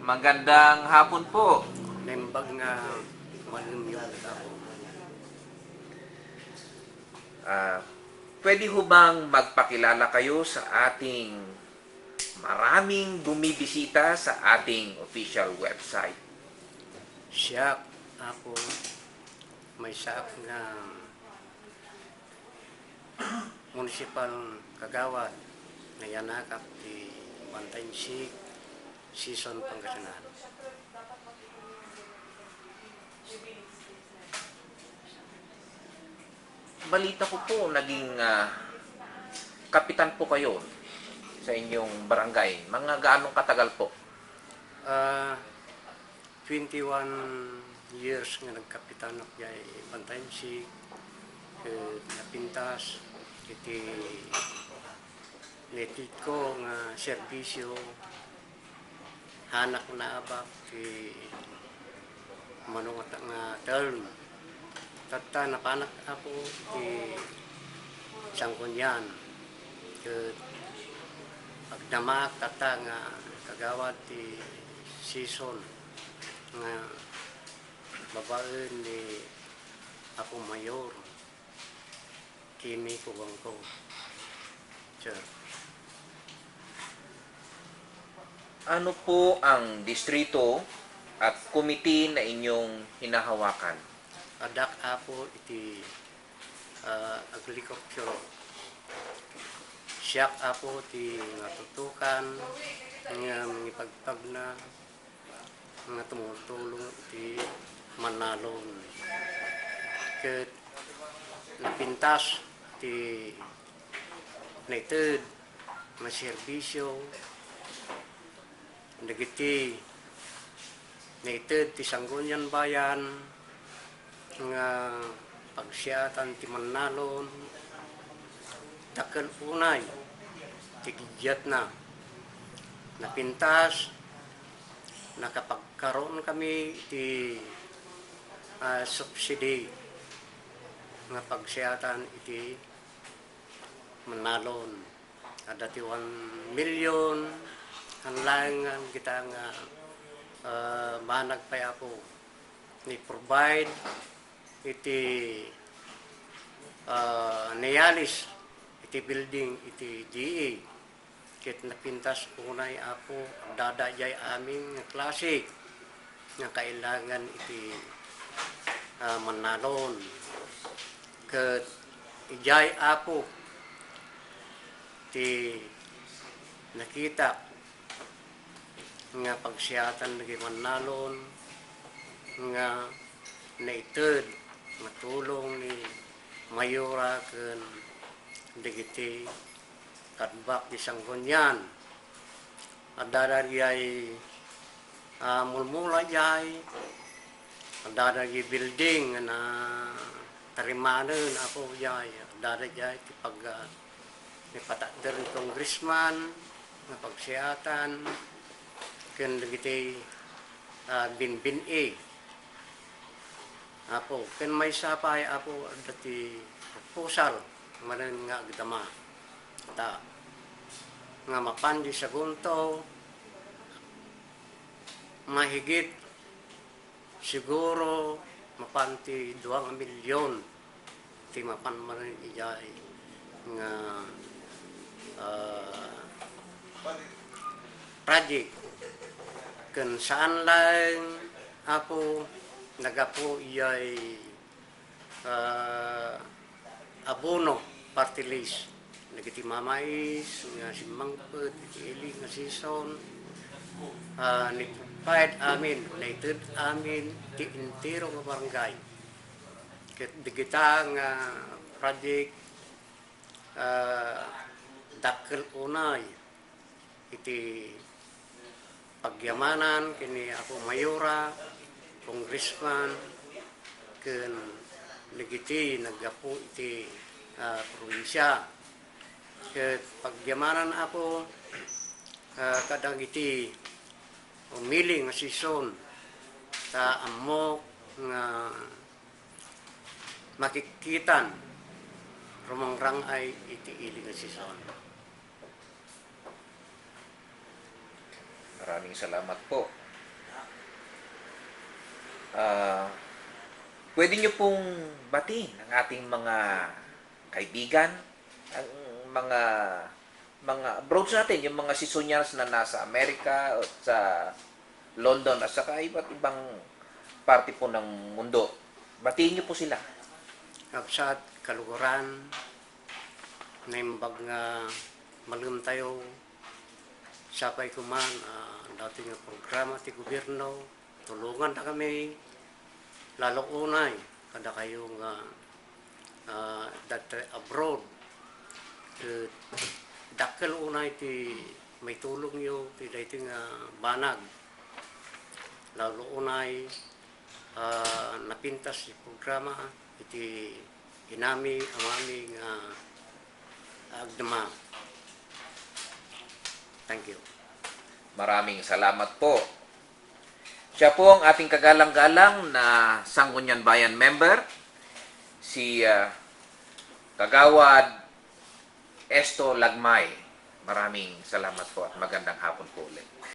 Magandang hapon po. Nembag nga malim yung tao. Ah, Pwede ho bang magpakilala kayo sa ating maraming bumibisita sa ating official website? Siya ako may saak nga municipal kagawad na yanakap di Bantaysik Season Pangasinan. Balita ko po, naging kapitan po kayo sa inyong barangay. Mga gaanong katagal po? 21 years nga nagkapitan ako jay Bantaysik, napintas iti netit ko nga serbisyo hanak na abak ti manungat nga term. Tata napanak ako ti Sangkunyan ke agdamak tata nga kagawad ti season nga babae ni ako mayor kimi kuwang ko. Sir. Ano po ang distrito at komite na inyong hinahawakan? Adak ako iti agriculture. Siyak ako ti natutukan nga mangipagpag na nga tumutulong ti Manalon. Ket napintas ti nated na serbisyo dagiti nated ti Sanggunyan Bayan nga pagsiyatan ti Manalon dakkel unay ti gigyat na napintas nakapagkaroon kami ti subsidy nga pagsiyatan iti Manalon ada ti 1 million ang langan kita nga manag pa ako ni provide iti nealis iti building iti DA ket napintas unay ako dadayay aming nga klase nga kailangan iti Manalon ket ijay ako ti nakita nga pagsiyatan nagi Manalon nga naited matulong ni Mayora ken dagiti kadbak di Sanggunyan adaragay mulmula jay adaragay building na tarimanen ako jay adaragay ti pag ni patater ni congressman nga pagsiyatan ken dagiti binbin apo ken may sapay apo dati proposal manen nga agdama ta nga mapandi sa gunto mahigit siguro mapanti 2 milyon ti mapan manen ijay nga project ken saan lang ako nagapo iyay abono party list nagiti mamais nga simangpet iti ili nga season ni provide amin nated amin ti entero nga barangay ket digita nga project dakkel unay iti pagyamanan kini ako mayora congressman ken legiti nagapo iti probinsya ket pagyamanan ako kadang iti umili nga season ta ammo nga makikitan rumangrang ay iti ili nga season. Maraming salamat po. ah, pwede nyo pong batiin ang ating mga kaibigan, ang mga abroad natin, yung mga sisunyas na nasa Amerika o sa London at saka iba't ibang parte po ng mundo. Batiin nyo po sila. Kapsat, kaluguran, naimbag nga malum tayo, sapay kuman, dati nga programa ti gobyerno, tulungan na kami, lalo unay, kada kayo nga dati abroad, dakkel unay ti may tulong nyo, ti dati nga banag, lalo unay, napintas ti programa, iti inami, amami nga agdama. Thank you. Maraming salamat po. Siya po ang ating kagalang-galang na Sangguniang Bayan member, si Kagawad Esto Lagmay. Maraming salamat po at magandang hapon po ulit.